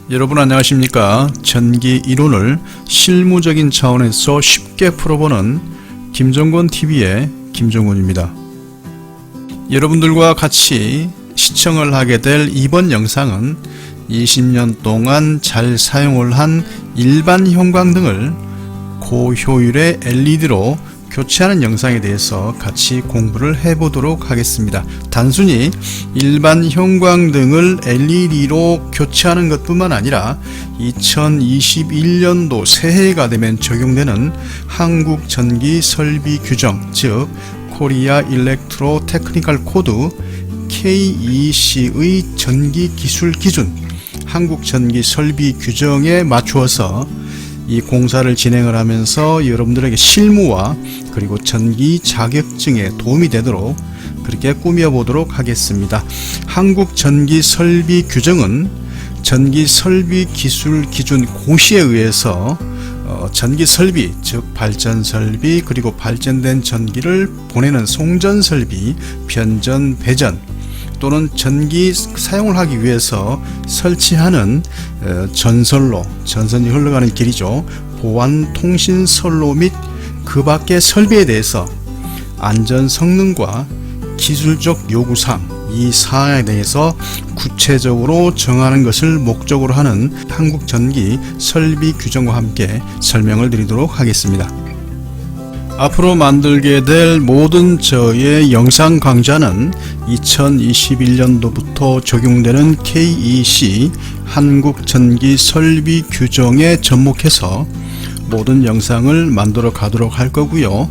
여러분 안녕하십니까? 전기 이론을 실무적인 차원에서 쉽게 풀어보는 김정권TV의 김정권입니다. 여러분들과 같이 시청을 하게 될 이번 영상은 20년 동안 잘 사용을 한 일반 형광등을 고효율의 LED로 교체하는 영상에 대해서 같이 공부를 해보도록 하겠습니다. 단순히 일반 형광등을 LED로 교체하는 것뿐만 아니라 2021년도 새해가 되면 적용되는 한국전기설비규정, 즉 코리아 일렉트로 테크니컬 코드 KEC의 전기기술기준, 한국전기설비규정에 맞추어서 이 공사를 진행을 하면서 여러분들에게 실무와 그리고 전기 자격증에 도움이 되도록 그렇게 꾸며보도록 하겠습니다. 한국전기설비규정은 전기설비기술기준 고시에 의해서 전기설비, 즉 발전설비, 그리고 발전된 전기를 보내는 송전설비, 변전, 배전 또는 전기 사용을 하기 위해서 설치하는 전선로, 전선이 흘러가는 길이죠. 보안통신선로 및 그 밖의 설비에 대해서 안전 성능과 기술적 요구사항, 이 사항에 대해서 구체적으로 정하는 것을 목적으로 하는 한국전기설비규정과 함께 설명을 드리도록 하겠습니다. 앞으로 만들게 될 모든 저의 영상 강좌는 2021년도부터 적용되는 KEC 한국전기설비규정에 접목해서 모든 영상을 만들어 가도록 할 거고요.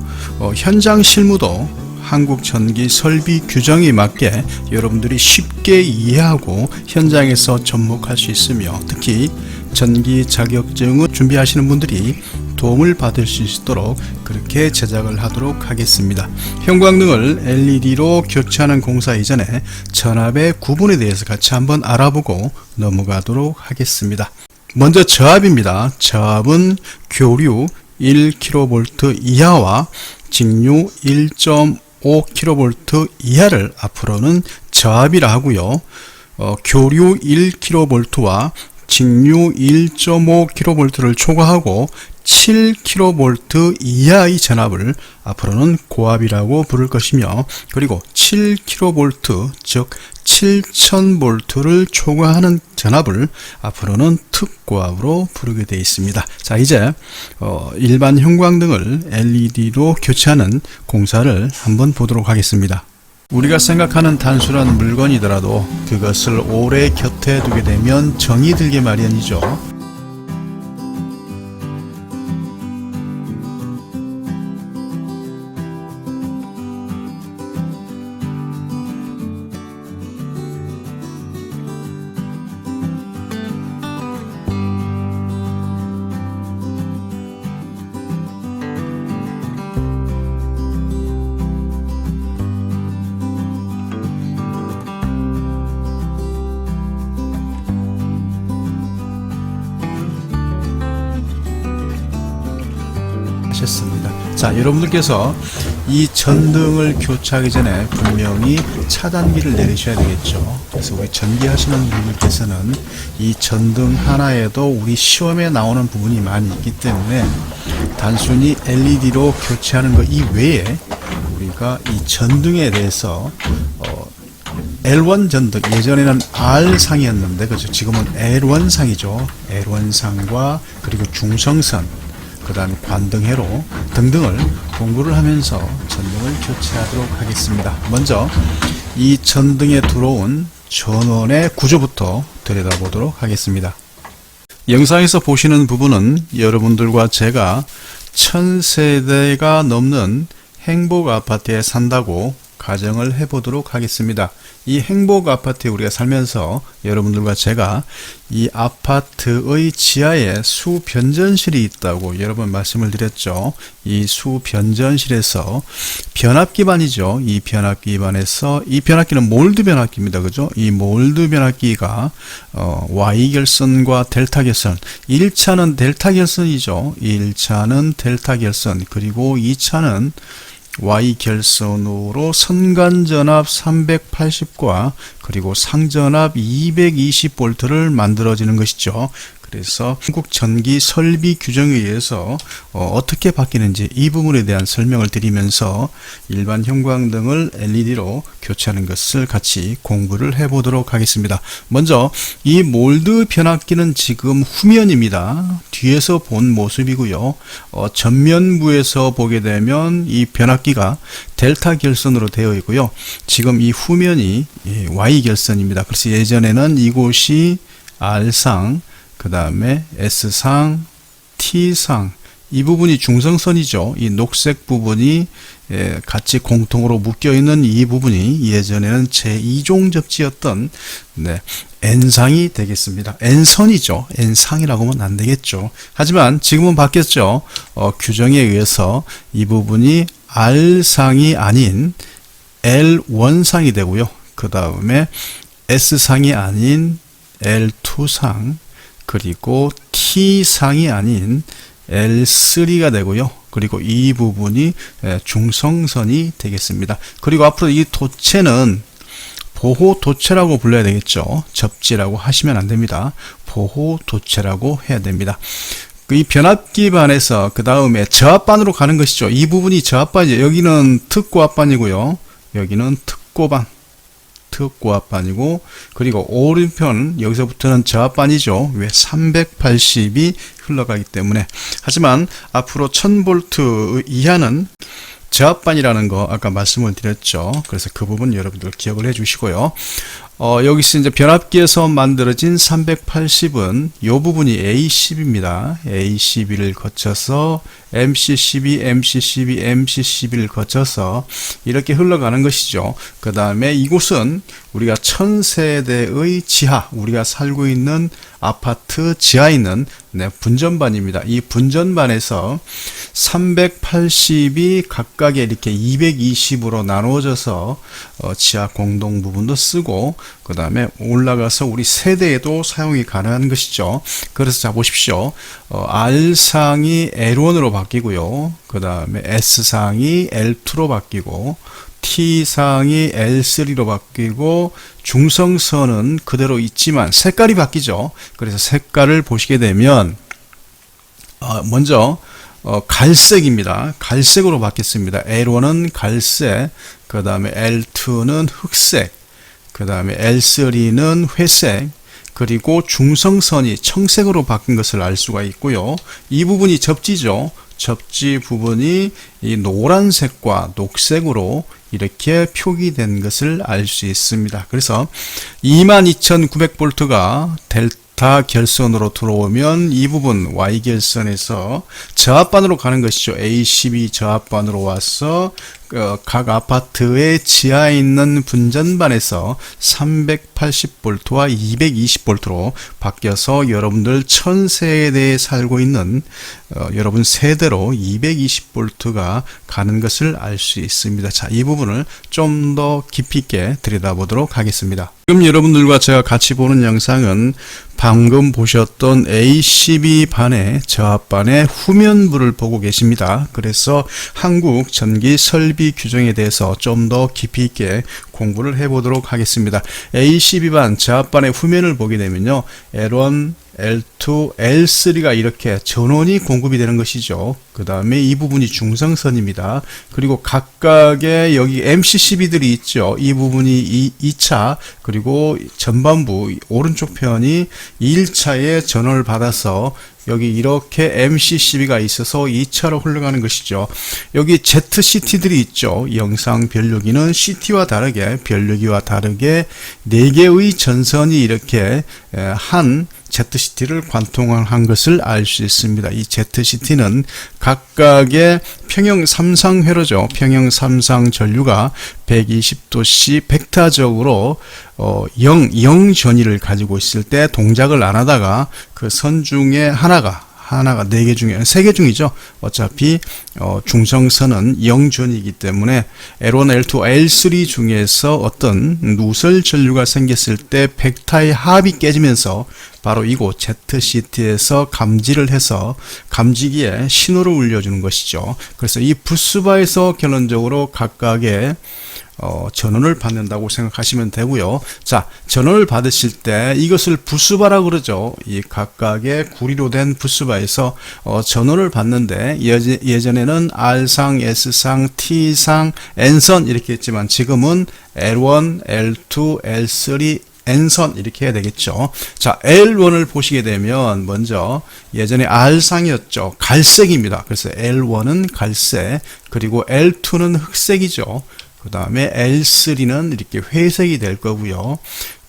현장 실무도 한국전기설비규정에 맞게 여러분들이 쉽게 이해하고 현장에서 접목할 수 있으며, 특히 전기 자격증을 준비하시는 분들이 도움을 받을 수 있도록 그렇게 제작을 하도록 하겠습니다. 형광등을 LED로 교체하는 공사 이전에 전압의 구분에 대해서 같이 한번 알아보고 넘어가도록 하겠습니다. 먼저 저압입니다. 저압은 교류 1kV 이하와 직류 1.5kV 이하를 앞으로는 저압이라 하고요. 교류 1kV와 직류 1.5kV를 초과하고 7kV 이하의 전압을 앞으로는 고압이라고 부를 것이며, 그리고 7kV, 즉 7000V를 초과하는 전압을 앞으로는 특고압으로 부르게 되어 있습니다. 자, 이제 일반 형광등을 LED로 교체하는 공사를 한번 보도록 하겠습니다. 우리가 생각하는 단순한 물건이더라도 그것을 오래 곁에 두게 되면 정이 들게 마련이죠. 자, 여러분들께서 이 전등을 교체하기 전에 분명히 차단기를 내리셔야 되겠죠. 그래서 우리 전기하시는 분들께서는 이 전등 하나에도 우리 시험에 나오는 부분이 많이 있기 때문에 단순히 LED로 교체하는 것 이외에 우리가 이 전등에 대해서 L1 전등, 예전에는 R상이었는데 그렇죠? 지금은 L1상이죠. L1상과 그리고 중성선, 그 다음에 관등회로 등등을 공부를 하면서 전등을 교체하도록 하겠습니다. 먼저 이 전등에 들어온 전원의 구조부터 들여다보도록 하겠습니다. 영상에서 보시는 부분은 여러분들과 제가 1000세대가 넘는 행복아파트에 산다고 가정을 해보도록 하겠습니다. 이 행복아파트에 우리가 살면서 여러분들과 제가 이 아파트의 지하에 수변전실이 있다고 여러 번 말씀을 드렸죠. 이 수변전실에서 변압기반이죠. 이 변압기반에서, 이 변압기는 몰드 변압기입니다. 그죠? 이 몰드 변압기가 Y결선과 델타 결선, 1차는 델타 결선이죠. 1차는 델타 결선, 그리고 2차는 Y결선으로 선간전압 380과 그리고 상전압 220V를 만들어지는 것이죠. 그래서 한국 전기 설비 규정에 의해서 어떻게 바뀌는지 이 부분에 대한 설명을 드리면서 일반 형광등을 LED로 교체하는 것을 같이 공부를 해 보도록 하겠습니다. 먼저 이 몰드 변압기는 지금 후면입니다. 뒤에서 본 모습이고요. 전면부에서 보게 되면 이 변압기가 델타 결선으로 되어 있고요. 지금 이 후면이 Y 결선입니다. 그래서 예전에는 이곳이 R상, 그 다음에 S상, T상, 이 부분이 중성선이죠. 이 녹색 부분이 같이 공통으로 묶여있는 이 부분이 예전에는 제2종 접지였던 N상이 되겠습니다. N선이죠. N상이라고 하면 안 되겠죠. 하지만 지금은 바뀌었죠. 규정에 의해서 이 부분이 R상이 아닌 L1상이 되고요. 그 다음에 S상이 아닌 L2상, 그리고 T상이 아닌 L3가 되고요. 그리고 이 부분이 중성선이 되겠습니다. 그리고 앞으로 이 도체는 보호 도체라고 불러야 되겠죠. 접지라고 하시면 안 됩니다. 보호 도체라고 해야 됩니다. 이 변압기 반에서 그 다음에 저압반으로 가는 것이죠. 이 부분이 저압반이죠. 여기는 특고압반이고요. 여기는 특고압반이고, 그리고 오른편 여기서부터는 저압반이죠. 왜 380이 흘러가기 때문에. 하지만 앞으로 1000V 이하는 저압반이라는 거 아까 말씀을 드렸죠. 그래서 그 부분 여러분들 기억을 해 주시고요. 여기서 이제 변압기에서 만들어진 380은 이 부분이 A12입니다. A12를 거쳐서 MC12, MC12, MC12를 거쳐서 이렇게 흘러가는 것이죠. 그 다음에 이곳은 우리가 1000세대의 지하, 우리가 살고 있는 아파트 지하에 있는 분전반입니다. 이 분전반에서 380이 각각에 이렇게 220으로 나누어져서 지하 공동 부분도 쓰고, 그 다음에 올라가서 우리 세대에도 사용이 가능한 것이죠. 그래서 자 보십시오. R상이 L1으로 바뀌고요. 그 다음에 S상이 L2로 바뀌고, T상이 L3로 바뀌고, 중성선은 그대로 있지만 색깔이 바뀌죠. 그래서 색깔을 보시게 되면 먼저 갈색입니다. 갈색으로 바뀌었습니다. L1은 갈색, 그 다음에 L2는 흑색, 그 다음에 L3는 회색, 그리고 중성선이 청색으로 바뀐 것을 알 수가 있고요. 이 부분이 접지죠. 접지 부분이 이 노란색과 녹색으로 이렇게 표기된 것을 알 수 있습니다. 그래서 22,900V가 델타 결선으로 들어오면 이 부분 Y 결선에서 저압반으로 가는 것이죠. A12 저압반으로 와서 각 아파트의 지하에 있는 분전반에서 380V와 220V로 바뀌어서 여러분들 1000세대에 살고 있는 여러분 세대로 220V가 가는 것을 알 수 있습니다. 자, 이 부분을 좀 더 깊이 있게 들여다보도록 하겠습니다. 지금 여러분들과 제가 같이 보는 영상은 방금 보셨던 A12 반의 저압반의 후면부를 보고 계십니다. 그래서 한국 전기 설비 규정에 대해서 좀 더 깊이 있게 공부를 해 보도록 하겠습니다. A12반 저압반의 후면을 보게 되면요, L1, L2, L3가 이렇게 전원이 공급이 되는 것이죠. 그 다음에 이 부분이 중성선입니다. 그리고 각각의 여기 MC12들이 있죠. 이 부분이 2차, 그리고 전반부 오른쪽 편이 1차에 전원을 받아서 여기 이렇게 MC12가 있어서 2차로 흘러가는 것이죠. 여기 ZCT들이 있죠. 영상 변류기는 CT와 다르게, 변류기와 다르게 4개의 전선이 이렇게 한 ZCT를 관통한 것을 알 수 있습니다. 이 ZCT는 각각의 평형 3상회로죠. 평형 3상 전류가 120도씨 벡터적으로 0 전위를 가지고 있을 때 동작을 안 하다가 그 선 중에 하나가 4개 중에 3개 중이죠. 어차피 중성선은 0전이기 때문에 L1, L2, L3 중에서 어떤 누설 전류가 생겼을 때 벡터의 합이 깨지면서 바로 이곳 ZCT에서 감지를 해서 감지기에 신호를 울려주는 것이죠. 그래서 이 부스바에서 결론적으로 각각의 전원을 받는다고 생각하시면 되고요. 자, 전원을 받으실 때 이것을 부스바라고 그러죠. 이 각각의 구리로 된 부스바에서 전원을 받는데 예전에는 R상, S상, T상, N선 이렇게 했지만 지금은 L1, L2, L3, N선 이렇게 해야 되겠죠. 자, L1을 보시게 되면 먼저 예전에 R상이었죠. 갈색입니다. 그래서 L1은 갈색, 그리고 L2는 흑색이죠. 그 다음에 L3는 이렇게 회색이 될 거고요.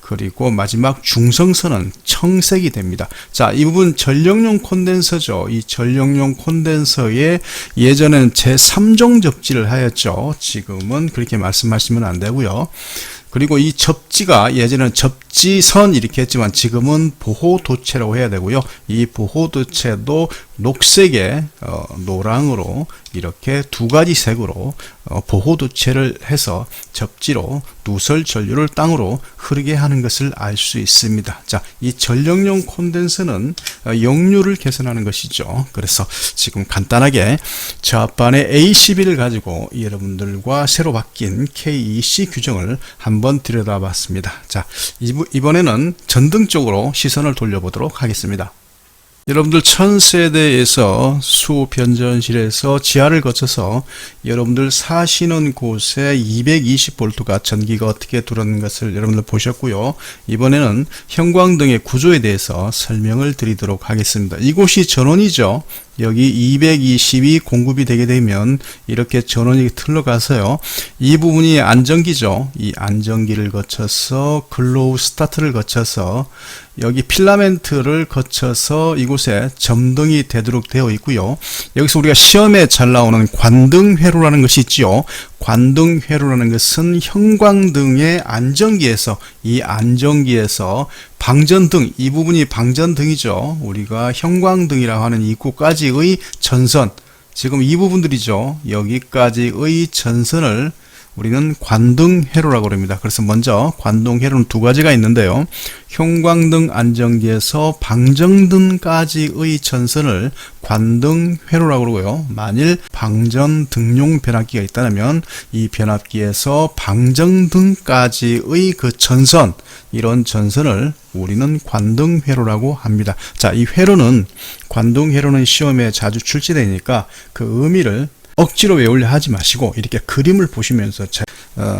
그리고 마지막 중성선은 청색이 됩니다. 자, 이 부분 전력용 콘덴서죠. 이 전력용 콘덴서에 예전에는 제3종 접지를 하였죠. 지금은 그렇게 말씀하시면 안 되고요. 그리고 이 접지가 예전에는 접지선 이렇게 했지만 지금은 보호도체라고 해야 되고요. 이 보호도체도 녹색에 노랑으로 이렇게 두 가지 색으로 보호도체를 해서 접지로 누설 전류를 땅으로 흐르게 하는 것을 알 수 있습니다. 자, 이 전력용 콘덴서는 역류를 개선하는 것이죠. 그래서 지금 간단하게 저압반의 A12를 가지고 여러분들과 새로 바뀐 KEC 규정을 한번 들여다봤습니다. 자, 이번에는 전등 쪽으로 시선을 돌려보도록 하겠습니다. 여러분들 1000세대에서 수변전실에서 지하를 거쳐서 여러분들 사시는 곳에 220V가 전기가 어떻게 들어오는 것을 여러분들 보셨고요. 이번에는 형광등의 구조에 대해서 설명을 드리도록 하겠습니다. 이곳이 전원이죠. 여기 220이 공급이 되게 되면 이렇게 전원이 흘러가서요. 이 부분이 안전기죠. 이 안전기를 거쳐서 글로우 스타트를 거쳐서 여기 필라멘트를 거쳐서 이곳에 점등이 되도록 되어 있고요. 여기서 우리가 시험에 잘 나오는 관등회로라는 것이 있지요. 관등회로라는 것은 형광등의 안전기에서 이 안전기에서 방전등, 이 부분이 방전등이죠. 우리가 형광등이라고 하는 이곳까지의 전선, 지금 이 부분들이죠. 여기까지의 전선을 우리는 관등회로라고 합니다. 그래서 먼저 관등회로는 두 가지가 있는데요. 형광등 안전기에서 방전등까지의 전선을 관등회로라고 그러고요. 만일 방전등용 변압기가 있다면 이 변압기에서 방전등까지의 그 전선, 이런 전선을 우리는 관등회로라고 합니다. 자, 이 회로는 관등회로는 시험에 자주 출제되니까 그 의미를 억지로 외우려 하지 마시고 이렇게 그림을 보시면서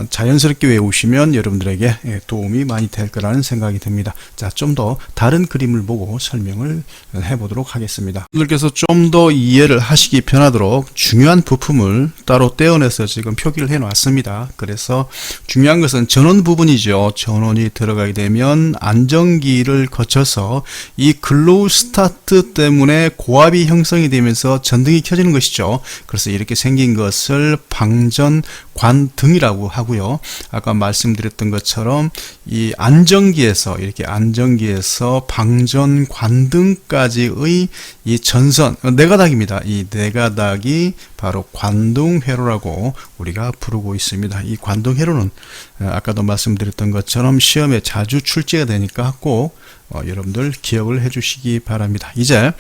자연스럽게 외우시면 여러분들에게 도움이 많이 될 거라는 생각이 듭니다. 자, 좀 더 다른 그림을 보고 설명을 해보도록 하겠습니다. 여러분들께서 좀 더 이해를 하시기 편하도록 중요한 부품을 따로 떼어내서 지금 표기를 해 놨습니다. 그래서 중요한 것은 전원 부분이죠. 전원이 들어가게 되면 안전기를 거쳐서 이 글로우 스타트 때문에 고압이 형성이 되면서 전등이 켜지는 것이죠. 그래서 이렇게 생긴 것을 방전관등이라고 하고요. 아까 말씀드렸던 것처럼 이 안전기에서 이렇게 안전기에서 방전관등까지의 이 전선 네 가닥입니다. 이 네 가닥이 바로 관등회로라고 우리가 부르고 있습니다. 이 관등회로는 아까도 말씀드렸던 것처럼 시험에 자주 출제가 되니까 꼭 여러분들 기억을 해 주시기 바랍니다. 이제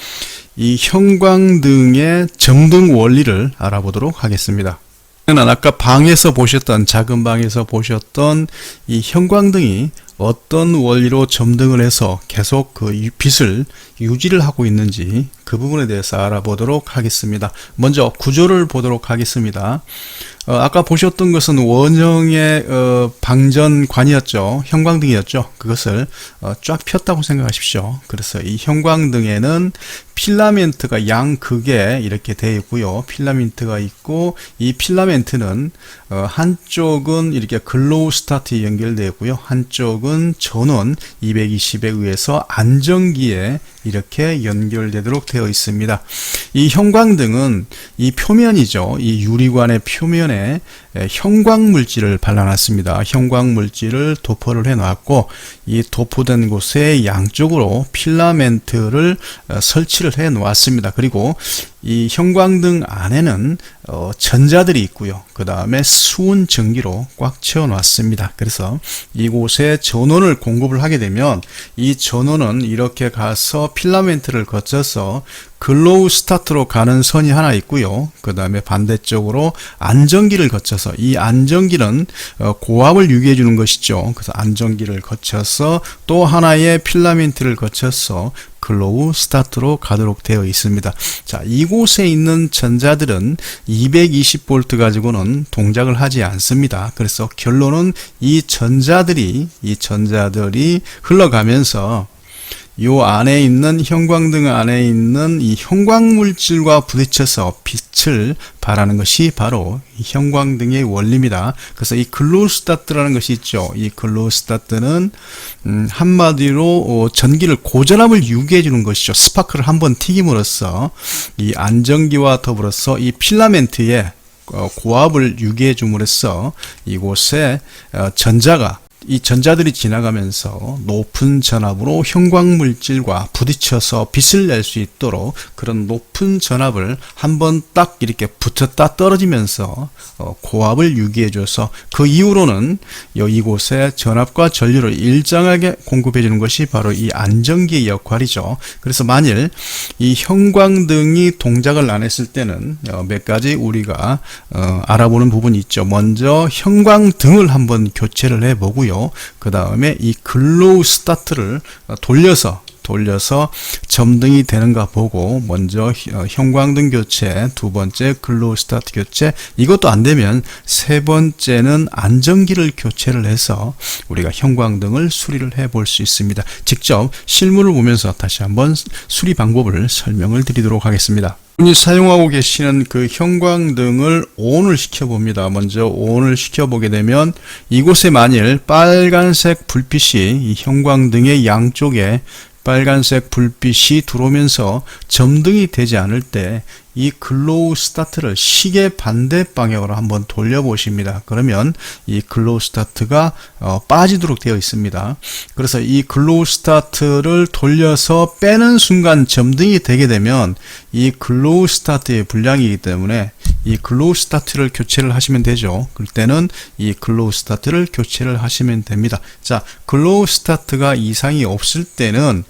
이 형광등의 점등 원리를 알아보도록 하겠습니다. 아까 방에서 보셨던, 작은 방에서 보셨던 이 형광등이 어떤 원리로 점등을 해서 계속 그 빛을 유지를 하고 있는지 그 부분에 대해서 알아보도록 하겠습니다. 먼저 구조를 보도록 하겠습니다. 아까 보셨던 것은 원형의 방전관이었죠. 형광등이었죠. 그것을 쫙 폈다고 생각하십시오. 그래서 이 형광등에는 필라멘트가 양극에 이렇게 되어 있고요. 필라멘트가 있고 이 필라멘트는 한쪽은 이렇게 글로우 스타트에 연결되어 있고요. 한쪽은 전원 220에 의해서 안전기에 이렇게 연결되도록 되어 있습니다. 이 형광등은 이 표면이죠. 이 유리관의 표면에 형광물질을 발라놨습니다. 형광물질을 도포를 해놨고 이 도포된 곳에 양쪽으로 필라멘트를 설치를 해 놓았습니다. 그리고 이 형광등 안에는 전자들이 있고요. 그 다음에 수은 전기로 꽉 채워 놨습니다. 그래서 이곳에 전원을 공급을 하게 되면 이 전원은 이렇게 가서 필라멘트를 거쳐서 글로우 스타트로 가는 선이 하나 있고요. 그 다음에 반대쪽으로 안전기를 거쳐서, 이 안전기는 고압을 유기해 주는 것이죠. 그래서 안전기를 거쳐서 또 하나의 필라멘트를 거쳐서 글로우 스타트로 가도록 되어 있습니다. 자, 이곳에 있는 전자들은 220V 가지고는 동작을 하지 않습니다. 그래서 결론은 이 전자들이 흘러가면서 요 안에 있는 형광등 안에 있는 이 형광물질과 부딪혀서 빛을 발하는 것이 바로 이 형광등의 원리입니다. 그래서 이 글로우 스타트라는 것이 있죠. 이 글로우 스타트는 한마디로 전기를 고전압을 유기해 주는 것이죠. 스파크를 한번 튀김으로써 이 안전기와 더불어서 이 필라멘트에 고압을 유기해 줌으로써 이곳에 이 전자들이 지나가면서 높은 전압으로 형광물질과 부딪혀서 빛을 낼 수 있도록 그런 높은 전압을 한번 딱 이렇게 붙었다 떨어지면서 고압을 유기해 줘서 그 이후로는 이곳에 전압과 전류를 일정하게 공급해 주는 것이 바로 이 안전기의 역할이죠. 그래서 만일 이 형광등이 동작을 안 했을 때는 몇 가지 우리가 알아보는 부분이 있죠. 먼저 형광등을 한번 교체를 해 보고요. 그 다음에 이 글로우 스타트를 돌려서 점등이 되는가 보고 먼저 형광등 교체, 두 번째 글로우 스타트 교체, 이것도 안 되면 세 번째는 안전기를 교체를 해서 우리가 형광등을 수리를 해 볼 수 있습니다. 직접 실물을 보면서 다시 한번 수리 방법을 설명을 드리도록 하겠습니다. 분이 사용하고 계시는 그 형광등을 ON을 시켜봅니다. 먼저 ON을 시켜보게 되면 이곳에 만일 빨간색 불빛이 이 형광등의 양쪽에 빨간색 불빛이 들어오면서 점등이 되지 않을 때 이 글로우 스타트를 시계 반대 방향으로 한번 돌려보십니다. 그러면 이 글로우 스타트가 빠지도록 되어 있습니다. 그래서 이 글로우 스타트를 돌려서 빼는 순간 점등이 되게 되면 이 글로우 스타트의 불량이기 때문에 이 글로우 스타트를 교체를 하시면 되죠. 그럴 때는 이 글로우 스타트를 교체를 하시면 됩니다. 자, 글로우 스타트가 이상이 없을 때는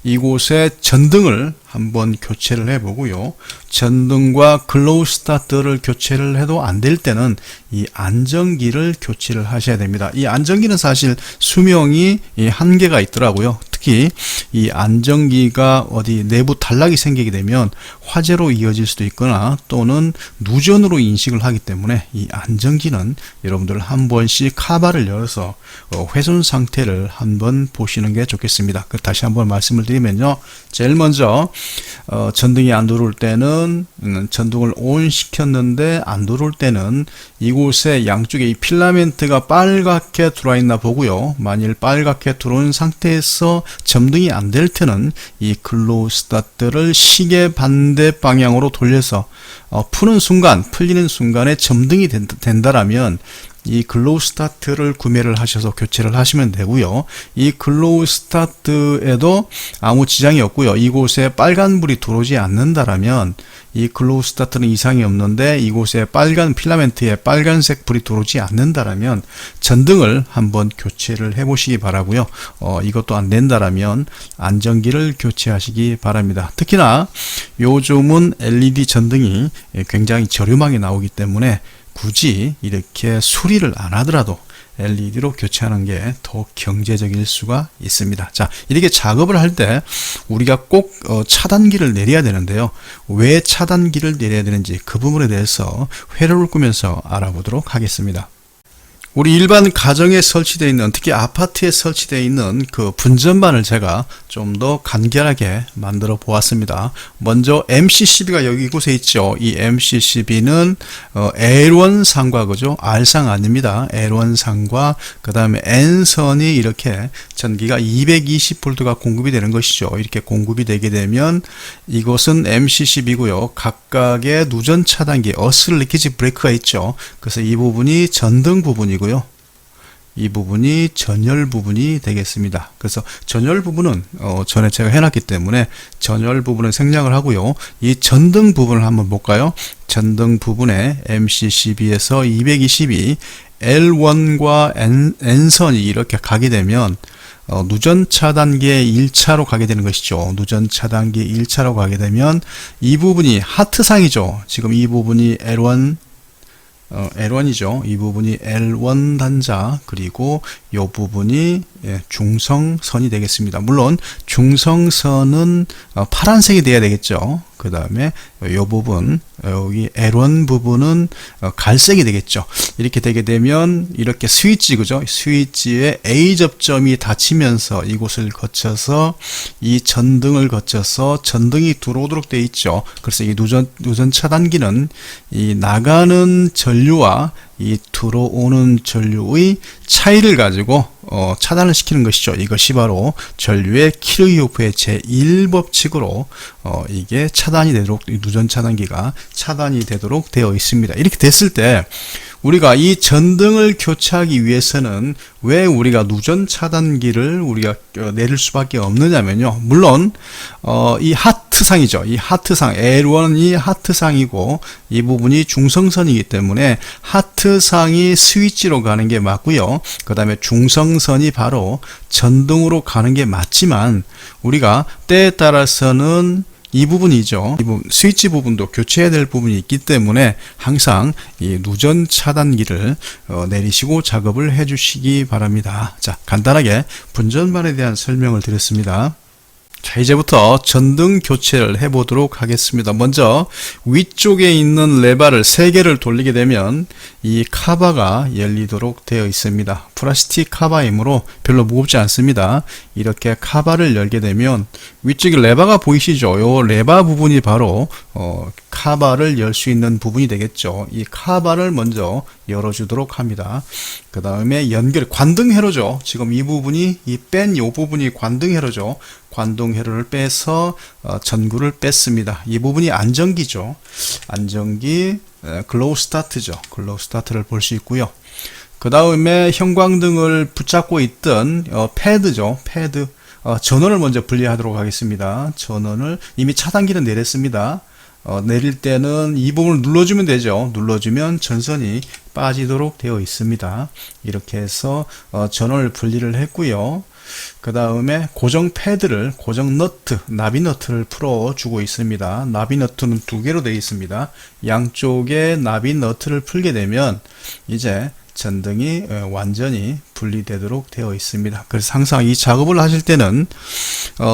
이곳에 전등을 한번 교체를 해보고요. 전등과 글로우 스타트를 교체를 해도 안 될 때는 이 안전기를 교체를 하셔야 됩니다. 이 안전기는 사실 수명이 한계가 있더라고요. 특히 이 안전기가 어디 내부 단락이 생기게 되면 화재로 이어질 수도 있거나 또는 누전으로 인식을 하기 때문에 이 안전기는 여러분들 한 번씩 카바를 열어서 훼손 상태를 한번 보시는 게 좋겠습니다. 다시 한번 말씀을 드리면요. 제일 먼저 전등이 안 들어올 때는 전등을 ON 시켰는데 안 들어올 때는 이곳에 양쪽에 이 필라멘트가 빨갛게 들어와 있나 보고요. 만일 빨갛게 들어온 상태에서 점등이 안 될 때는 이 글로우 스타트를 시계 반대 방향으로 돌려서 풀리는 순간에 점등이 된다라면 이 글로우 스타트를 구매를 하셔서 교체를 하시면 되고요. 이 글로우 스타트에도 아무 지장이 없고요. 이곳에 빨간불이 들어오지 않는다라면 이 글로우 스타트는 이상이 없는데 이곳에 빨간 필라멘트에 빨간색 불이 들어오지 않는다라면 전등을 한번 교체를 해 보시기 바라고요. 이것도 안 된다라면 안전기를 교체하시기 바랍니다. 특히나 요즘은 LED 전등이 굉장히 저렴하게 나오기 때문에 굳이 이렇게 수리를 안 하더라도 LED로 교체하는 게 더 경제적일 수가 있습니다. 자, 이렇게 작업을 할 때 우리가 꼭 차단기를 내려야 되는데요. 왜 차단기를 내려야 되는지 그 부분에 대해서 회로를 꾸면서 알아보도록 하겠습니다. 우리 일반 가정에 설치되어 있는, 특히 아파트에 설치되어 있는 그 분전반을 제가 좀 더 간결하게 만들어 보았습니다. 먼저 MCCB가 여기 이곳에 있죠. 이 MCCB는 L1상과, 그죠? R상 아닙니다. L1상과 그 다음에 N선이 이렇게 전기가 220V가 공급이 되는 것이죠. 이렇게 공급이 되게 되면 이곳은 MCCB고요. 각각의 누전 차단기, 어스를 리키지 브레이크가 있죠. 그래서 이 부분이 전등 부분이고요. 이 부분이 전열 부분이 되겠습니다. 그래서 전열 부분은 전에 제가 해놨기 때문에 전열 부분은 생략을 하고요. 이 전등 부분을 한번 볼까요? 전등 부분에 MCCB에서 222 L1과 N선이 이렇게 가게 되면 누전 차단기의 1차로 가게 되는 것이죠. 누전 차단기 1차로 가게 되면 이 부분이 하트상이죠. 지금 이 부분이 L1이죠. 이 부분이 L1 단자, 그리고 이 부분이 중성선이 되겠습니다. 물론 중성선은 파란색이 돼야 되겠죠. 그 다음에 이 부분, 여기 L1 부분은 갈색이 되겠죠. 이렇게 되게 되면 이렇게 스위치, 그죠? 스위치에 A 접점이 닫히면서 이곳을 거쳐서 이 전등을 거쳐서 전등이 들어오도록 되어 있죠. 그래서 이 누전 차단기는 이 나가는 전류와 이 들어오는 전류의 차이를 가지고 차단을 시키는 것이죠. 이것이 바로 전류의 키르히오프의 제1법칙으로 이게 차단이 되도록, 누전 차단기가 차단이 되도록 되어 있습니다. 이렇게 됐을 때 우리가 이 전등을 교체하기 위해서는 왜 우리가 누전 차단기를 우리가 내릴 수밖에 없느냐면요. 물론 이 하트상이죠. 이 하트상, L1이 하트상이고 이 부분이 중성선이기 때문에 하트상이 스위치로 가는 게 맞고요. 그 다음에 중성선이 바로 전등으로 가는 게 맞지만 우리가 때에 따라서는 이 부분이죠. 이 부분, 스위치 부분도 교체해야 될 부분이 있기 때문에 항상 이 누전 차단기를 내리시고 작업을 해 주시기 바랍니다. 자, 간단하게 분전반에 대한 설명을 드렸습니다. 자, 이제부터 전등 교체를 해 보도록 하겠습니다. 먼저 위쪽에 있는 레바를 3개를 돌리게 되면 이 카바가 열리도록 되어 있습니다. 플라스틱 카바이므로 별로 무겁지 않습니다. 이렇게 카바를 열게 되면 위쪽에 레바가 보이시죠? 이 레바 부분이 바로 카바를 열 수 있는 부분이 되겠죠. 이 카바를 먼저 열어주도록 합니다. 그 다음에 연결, 관등 회로죠. 지금 이 부분이, 이 부분이 관등 회로죠. 관등 회로를 빼서 전구를 뺐습니다. 이 부분이 안전기죠. 안전기, 글로우 스타트죠. 글로우 스타트를 볼 수 있고요. 그 다음에 형광등을 붙잡고 있던 패드죠. 패드. 전원을 먼저 분리하도록 하겠습니다. 전원을 이미 차단기는 내렸습니다. 내릴 때는 이 부분을 눌러주면 되죠. 눌러주면 전선이 빠지도록 되어 있습니다. 이렇게 해서 전원을 분리를 했고요. 그 다음에 고정 패드를, 고정 너트, 나비 너트를 풀어주고 있습니다. 나비 너트는 2개로 되어 있습니다. 양쪽에 나비 너트를 풀게 되면 이제 전등이 완전히 분리되도록 되어 있습니다. 그래서 항상 이 작업을 하실 때는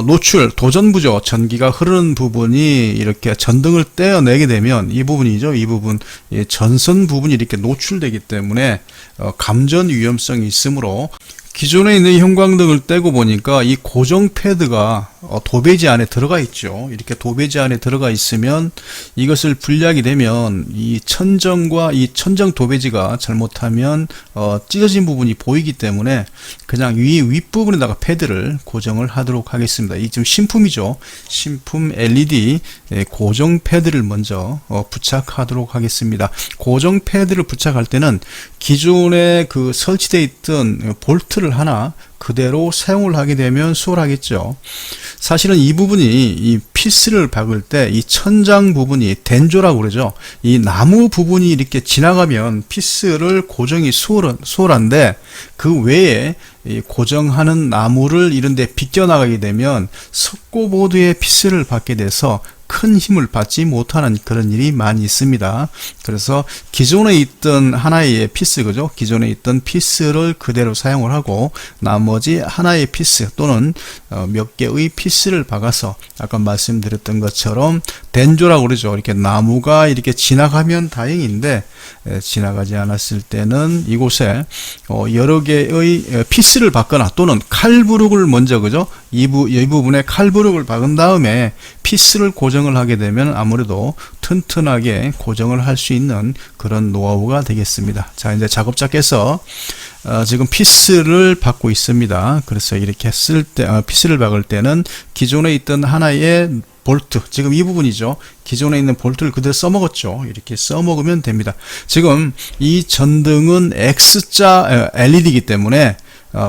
노출, 도전부죠. 전기가 흐르는 부분이 이렇게 전등을 떼어내게 되면 이 부분이죠. 이 부분, 전선 부분이 이렇게 노출되기 때문에 감전 위험성이 있으므로 기존에 있는 형광등을 떼고 보니까 이 고정 패드가 도배지 안에 들어가 있죠. 이렇게 도배지 안에 들어가 있으면 이것을 분리하게 되면 이 천정과 이 천정 도배지가 잘못하면 찢어진 부분이 보이기 때문에 그냥 윗부분에다가 패드를 고정을 하도록 하겠습니다. 이 지금 신품이죠. 신품 LED 고정 패드를 먼저 부착하도록 하겠습니다. 고정 패드를 부착할 때는 기존에 그 설치되어 있던 볼트를 하나 그대로 사용을 하게 되면 수월하겠죠. 사실은 이 부분이 이 피스를 박을 때 이 천장 부분이 덴조라고 그러죠. 이 나무 부분이 이렇게 지나가면 피스를 고정이 수월한데 그 외에 이 고정하는 나무를 이런 데 비껴나가게 되면 석고보드에 피스를 박게 돼서 큰 힘을 받지 못하는 그런 일이 많이 있습니다. 그래서 기존에 있던 하나의 피스, 그죠? 기존에 있던 피스를 그대로 사용을 하고 나머지 하나의 피스 또는 몇 개의 피스를 박아서 아까 말씀드렸던 것처럼 den조라고 그러죠. 이렇게 나무가 이렇게 지나가면 다행인데 지나가지 않았을 때는 이곳에 여러 개의 피스를 박거나 또는 칼부룩을 먼저, 그죠? 이 부분에 칼부룩을 박은 다음에 피스를 고정을 하게 되면 아무래도 튼튼하게 고정을 할 수 있는 그런 노하우가 되겠습니다. 자, 이제 작업자께서 지금 피스를 박고 있습니다. 그래서 이렇게 쓸 때, 피스를 박을 때는 기존에 있던 하나의 볼트, 지금 이 부분이죠. 기존에 있는 볼트를 그대로 써먹었죠. 이렇게 써먹으면 됩니다. 지금 이 전등은 X자 LED이기 때문에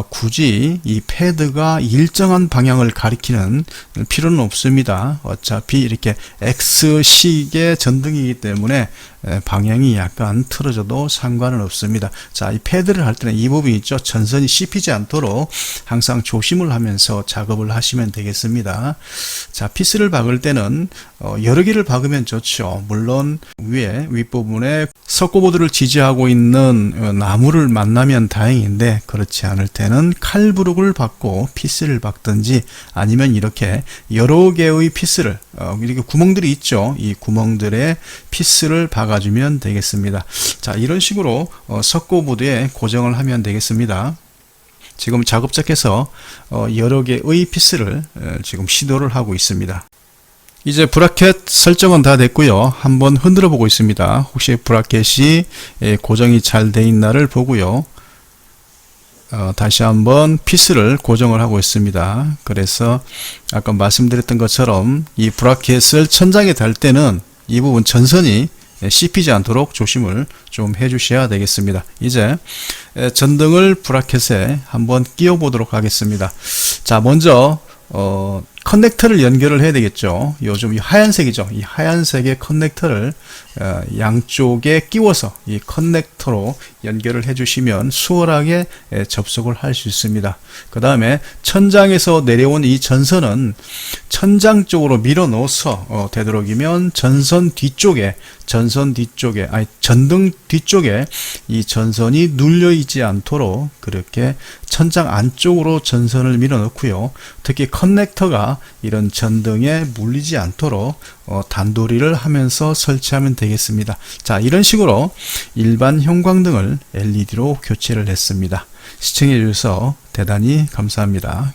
굳이 이 패드가 일정한 방향을 가리키는 필요는 없습니다. 어차피 이렇게 X식의 전등이기 때문에 방향이 약간 틀어져도 상관은 없습니다. 자, 이 패드를 할 때는 이 부분이 있죠. 전선이 씹히지 않도록 항상 조심을 하면서 작업을 하시면 되겠습니다. 자, 피스를 박을 때는 여러 개를 박으면 좋죠. 물론 윗부분에 석고보드를 지지하고 있는 나무를 만나면 다행인데 그렇지 않을 때는 칼부룩을 박고 피스를 박든지 아니면 이렇게 여러 개의 피스를 이렇게 구멍들이 있죠. 이 구멍들에 피스를 박아주면 되겠습니다. 자, 이런 식으로 석고보드에 고정을 하면 되겠습니다. 지금 작업자께서 여러 개의 피스를 지금 시도를 하고 있습니다. 이제 브라켓 설정은 다 됐고요. 한번 흔들어 보고 있습니다. 혹시 브라켓이 고정이 잘 돼 있나를 보고요. 다시 한번 피스를 고정을 하고 있습니다. 그래서 아까 말씀드렸던 것처럼 이 브라켓을 천장에 달 때는 이 부분 전선이 씹히지 않도록 조심을 좀 해주셔야 되겠습니다. 이제 전등을 브라켓에 한번 끼워 보도록 하겠습니다. 자, 먼저 커넥터를 연결을 해야 되겠죠. 요즘 이 하얀색이죠. 이 하얀색의 커넥터를 양쪽에 끼워서 이 커넥터로 연결을 해주시면 수월하게 접속을 할 수 있습니다. 그 다음에 천장에서 내려온 이 전선은 천장 쪽으로 밀어 넣어서 되도록이면 전등 뒤쪽에 이 전선이 눌려 있지 않도록 그렇게 천장 안쪽으로 전선을 밀어 넣고요. 특히 커넥터가 이런 전등에 물리지 않도록 단도리를 하면서 설치하면 되겠습니다. 자, 이런 식으로 일반 형광등을 LED로 교체를 했습니다. 시청해 주셔서 대단히 감사합니다.